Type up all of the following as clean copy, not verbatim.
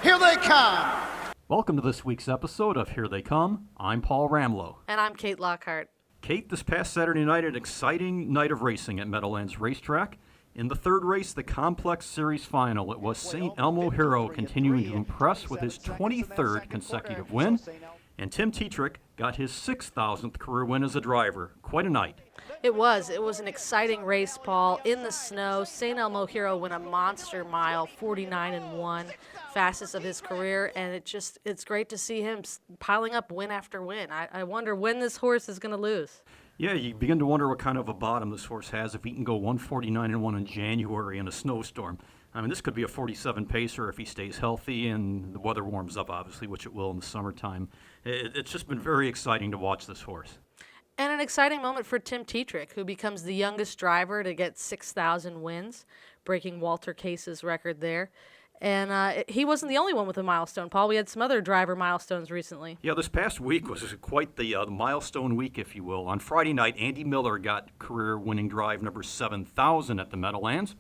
Here they come. Welcome to this week's episode of Here They Come. I'm Paul Ramlow. And I'm Kate Lockhart. Kate, this past Saturday night, an exciting night of racing at Meadowlands Racetrack. In the third race, the Complex Series final, it was St Elmo Hero continuing to impress with his 23rd consecutive win. And Tim Tetrick got his 6,000th career win as a driver. Quite a night. It was an exciting race, Paul. In the snow, St Elmo Hero went a monster mile, 49-1, fastest of his career, and it's great to see him piling up win after win. I wonder when this horse is going to lose. Yeah, you begin to wonder what kind of a bottom this horse has if he can go 149-1 in January in a snowstorm. I mean, this could be a 47 pacer if he stays healthy and the weather warms up, obviously, which it will in the summertime. It's just been very exciting to watch this horse. And an exciting moment for Tim Tetrick, who becomes the youngest driver to get 6,000 wins, breaking Walter Case's record there. And he wasn't the only one with a milestone, Paul. We had some other driver milestones recently. Yeah, this past week was quite the milestone week, if you will. On Friday night, Andy Miller got career-winning drive number 7,000 at the Meadowlands.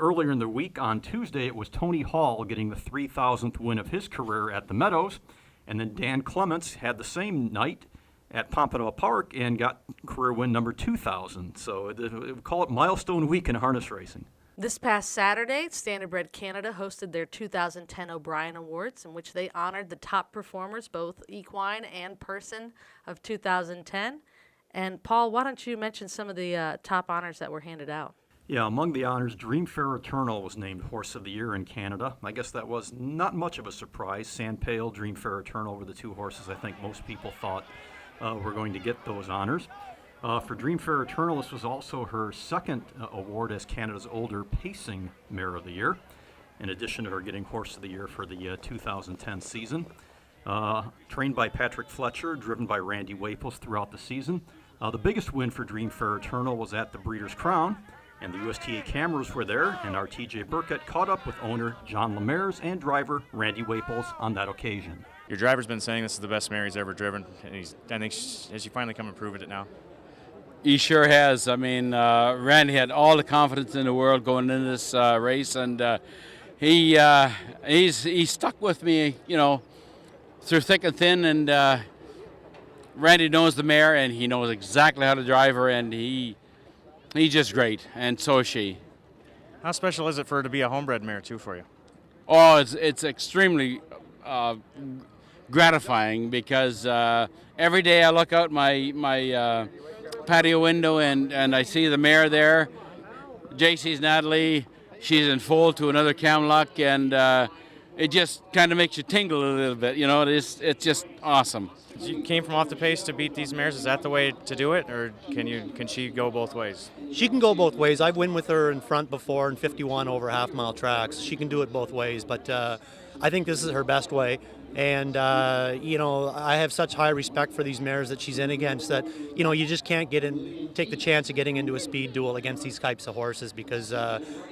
Earlier in the week, on Tuesday, it was Tony Hall getting the 3,000th win of his career at the Meadows. And then Dan Clements had the same night at Pompano Park and got career win number 2,000. So we call it milestone week in harness racing. This past Saturday, Standardbred Canada hosted their 2010 O'Brien Awards, in which they honored the top performers, both equine and person, of 2010. And Paul, why don't you mention some of the top honors that were handed out? Yeah, among the honors, Dreamfair Eternal was named Horse of the Year in Canada. I guess that was not much of a surprise. Sandpale, Dreamfair Eternal were the two horses I think most people thought were going to get those honors. For Dreamfair Eternal, this was also her second award as Canada's older pacing mare of the year, in addition to her getting Horse of the Year for the 2010 season. Trained by Patrick Fletcher, driven by Randy Waples throughout the season. The biggest win for Dreamfair Eternal was at the Breeders' Crown, and the USTA cameras were there, and our TJ Burkett caught up with owner John Lemaire and driver Randy Waples on that occasion. Your driver's been saying this is the best mare he's ever driven, and I think has he finally come and proven it now? He sure has. I mean, Randy had all the confidence in the world going into this race, and he stuck with me, through thick and thin. And Randy knows the mare, and he knows exactly how to drive her, and he's just great, and so is she. How special is it for her to be a homebred mare too for you? Oh, it's extremely gratifying because every day I look out my patio window and I see the mare there. JC's Natalie, she's in foal to another Camlock, and it just kind of makes you tingle a little bit. It's just awesome. You came from off the pace to beat these mares. Is that the way to do it, or can she go both ways? She can go both ways. I've won with her in front before in 51 over half-mile tracks. She can do it both ways, but I think this is her best way. And, I have such high respect for these mares that she's in against that, you just can't take the chance of getting into a speed duel against these types of horses because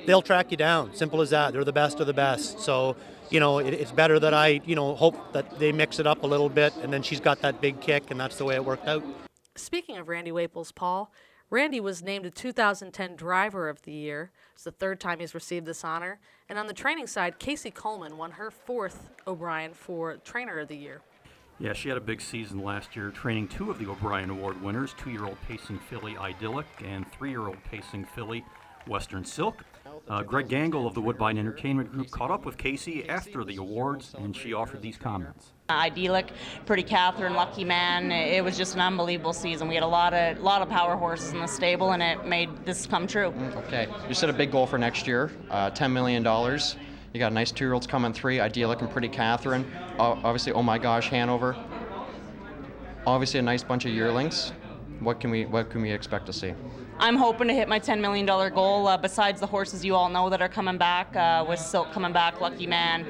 they'll track you down. Simple as that. They're the best of the best. So, it's better that I, hope that they mix it up a little bit, and then she's got that big kick, and that's the way it worked out. Speaking of Randy Waples, Paul, Randy was named a 2010 Driver of the Year. It's the third time he's received this honor. And on the training side, Casey Coleman won her fourth O'Brien for Trainer of the Year. Yeah, she had a big season last year, training two of the O'Brien Award winners, 2-year-old pacing filly Idyllic and 3-year-old pacing filly Western Silk. Greg Gangle of the Woodbine Entertainment Group caught up with Casey after the awards, and she offered these comments. Idyllic, Pretty Catherine, Lucky Man. It was just an unbelievable season. We had a lot of power horses in the stable, and it made this come true. Okay, you set a big goal for next year, $10 million. You got nice 2-year-olds coming 3, Idyllic and Pretty Catherine. Obviously, Oh My Gosh, Hanover. Obviously, a nice bunch of yearlings. What can we expect to see? I'm hoping to hit my $10 million goal, besides the horses you all know that are coming back, with Silk coming back, Lucky Man,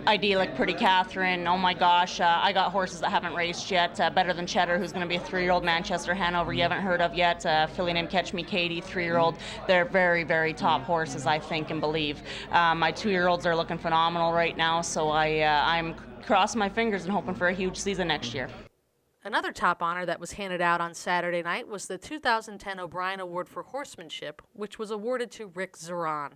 Idyllic, Pretty Catherine. Oh my gosh, I got horses that haven't raced yet. Better Than Cheddar, who's going to be a 3-year-old Manchester Hanover you haven't heard of yet. Filly named Catch Me Katie, 3-year-old. They're very, very top horses, I think and believe. My 2-year-olds are looking phenomenal right now, so I'm crossing my fingers and hoping for a huge season next year. Another top honor that was handed out on Saturday night was the 2010 O'Brien Award for Horsemanship, which was awarded to Rick Zeron.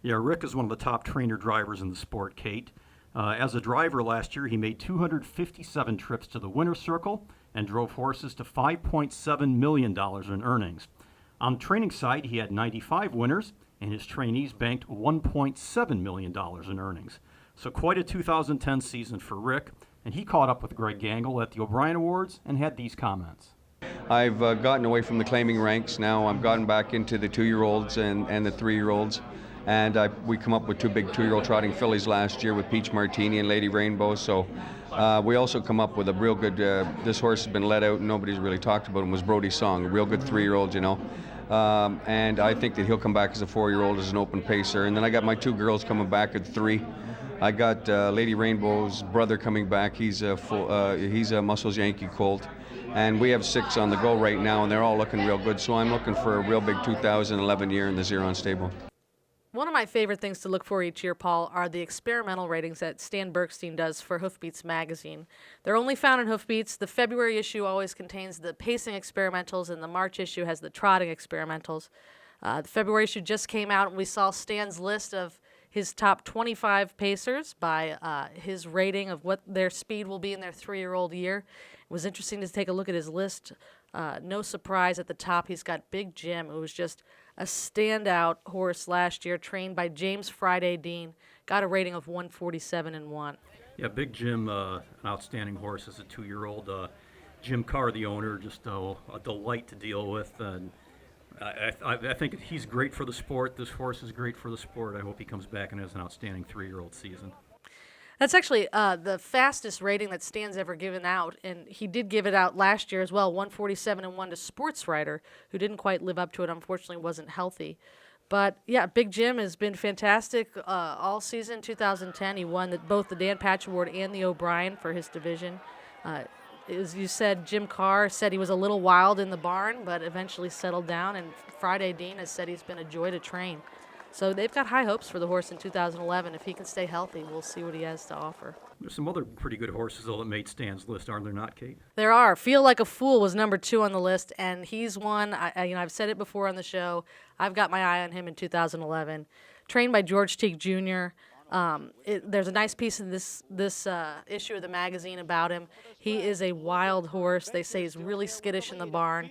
Yeah, Rick is one of the top trainer drivers in the sport, Kate. As a driver last year, he made 257 trips to the winner's circle and drove horses to $5.7 million in earnings. On the training side, he had 95 winners, and his trainees banked $1.7 million in earnings. So quite a 2010 season for Rick, and he caught up with Greg Gangle at the O'Brien Awards and had these comments. I've gotten away from the claiming ranks now. I've gotten back into the 2-year-olds and the 3-year-olds. And we come up with 2 big 2-year-old trotting fillies last year with Peach Martini and Lady Rainbow. So we also come up with a real good, this horse has been let out and nobody's really talked about him, was Brody Song, a real good 3-year-old, you know. And I think that he'll come back as a 4-year-old as an open pacer. And then I got my 2 girls coming back at 3. I got Lady Rainbow's brother coming back. He's a Muscles Yankee colt. And we have 6 on the go right now, and they're all looking real good. So I'm looking for a real big 2011 year in the Zeron stable. One of my favorite things to look for each year, Paul, are the experimental ratings that Stan Bergstein does for Hoof Beats magazine. They're only found in Hoof Beats. The February issue always contains the pacing experimentals, and the March issue has the trotting experimentals. The February issue just came out, and we saw Stan's list of his top 25 pacers by his rating of what their speed will be in their 3-year-old year. It was interesting to take a look at his list. No surprise at the top, he's got Big Jim, who was just a standout horse last year, trained by James Friday Dean. Got a rating of 147-1. Yeah, Big Jim, an outstanding horse as a 2-year-old. Jim Carr, the owner, just a delight to deal with. And I think he's great for the sport. This horse is great for the sport. I hope he comes back and has an outstanding 3-year-old season. That's actually the fastest rating that Stan's ever given out, and he did give it out last year as well, 147-1 to Sports Writer, who didn't quite live up to it, unfortunately wasn't healthy. But yeah, Big Jim has been fantastic all season 2010. He won both the Dan Patch Award and the O'Brien for his division. As you said, Jim Carr said he was a little wild in the barn, but eventually settled down, and Friday Dean has said he's been a joy to train. So they've got high hopes for the horse in 2011. If he can stay healthy, we'll see what he has to offer. There's some other pretty good horses, though, that made Stan's list, aren't there not, Kate? There are. Feel Like a Fool was number 2 on the list, and he's one. I've said it before on the show. I've got my eye on him in 2011. Trained by George Teague Jr. There's a nice piece in this issue of the magazine about him. He is a wild horse. They say he's really skittish in the barn.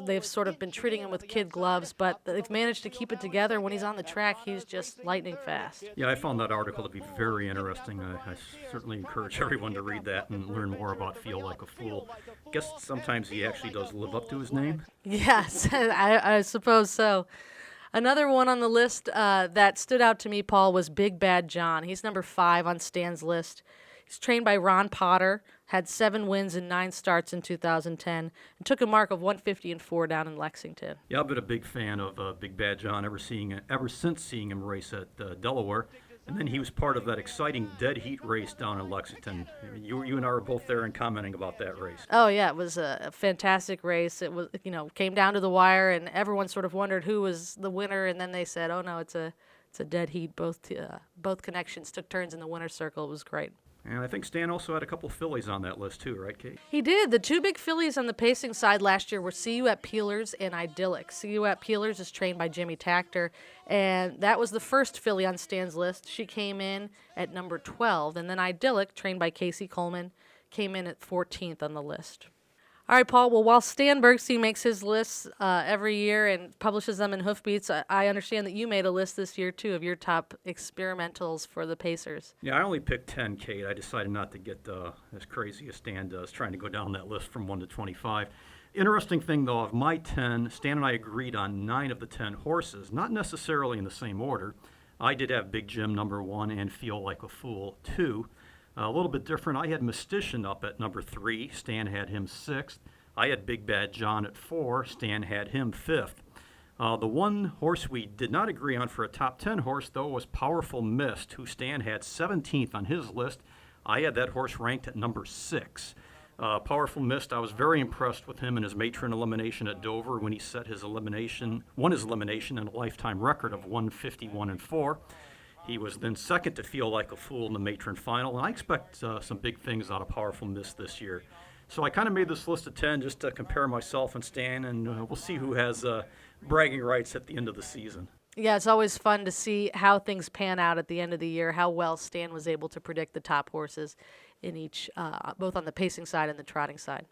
They've sort of been treating him with kid gloves, but they've managed to keep it together. When he's on the track, he's just lightning fast. Yeah, I found that article to be very interesting. I certainly encourage everyone to read that and learn more about Feel Like a Fool. I guess sometimes he actually does live up to his name. Yes, I suppose so. Another one on the list that stood out to me, Paul, was Big Bad John. He's number 5 on Stan's list. He's trained by Ron Potter, had 7 wins and 9 starts in 2010, and took a mark of 150-4 down in Lexington. Yeah, I've been a big fan of Big Bad John ever since seeing him race at Delaware. And then he was part of that exciting dead heat race down in Lexington. You and I were both there and commenting about that race. Oh, yeah, it was a fantastic race. It was, came down to the wire, and everyone sort of wondered who was the winner, and then they said, oh, no, it's a dead heat. Both connections took turns in the winner's circle. It was great. And I think Stan also had a couple fillies on that list too, right, Kate? He did. The 2 big fillies on the pacing side last year were See You at Peelers and Idyllic. See You at Peelers is trained by Jimmy Tactor, and that was the first filly on Stan's list. She came in at number 12, and then Idyllic, trained by Casey Coleman, came in at 14th on the list. All right, Paul. Well, while Stan Bergstein makes his lists every year and publishes them in Hoof Beats, I understand that you made a list this year, too, of your top experimentals for the Pacers. Yeah, I only picked 10, Kate. I decided not to get as crazy as Stan does, trying to go down that list from 1 to 25. Interesting thing, though, of my 10, Stan and I agreed on 9 of the 10 horses, not necessarily in the same order. I did have Big Jim number 1 and Feel Like a Fool 2. A little bit different. I had Mystician up at number 3. Stan had him 6th. I had Big Bad John at 4. Stan had him 5th. The one horse we did not agree on for a top 10 horse, though, was Powerful Mist, who Stan had 17th on his list. I had that horse ranked at number 6. Powerful Mist, I was very impressed with him in his matron elimination at Dover when he won his elimination in a lifetime record of 151-4. He was then second to Feel Like a Fool in the matron final, and I expect some big things out of Powerful Mist this year. So I kind of made this list of 10 just to compare myself and Stan, and we'll see who has bragging rights at the end of the season. Yeah, it's always fun to see how things pan out at the end of the year, how well Stan was able to predict the top horses in each, both on the pacing side and the trotting side.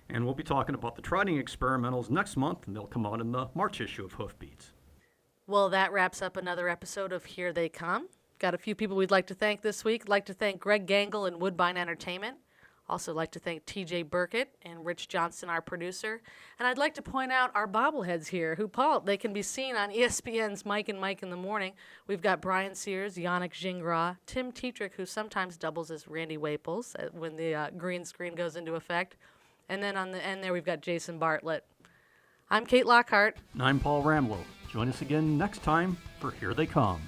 And we'll be talking about the trotting experimentals next month, and they'll come out in the March issue of Hoof Beats. Well, that wraps up another episode of Here They Come. Got a few people we'd like to thank this week. Like to thank Greg Gangle and Woodbine Entertainment. Also like to thank TJ Burkett and Rich Johnson, our producer. And I'd like to point out our bobbleheads here, who, Paul, they can be seen on ESPN's Mike and Mike in the Morning. We've got Brian Sears, Yannick Gingras, Tim Tetrick, who sometimes doubles as Randy Waples when the green screen goes into effect. And then on the end there, we've got Jason Bartlett. I'm Kate Lockhart. And I'm Paul Ramlow. Join us again next time for Here They Come.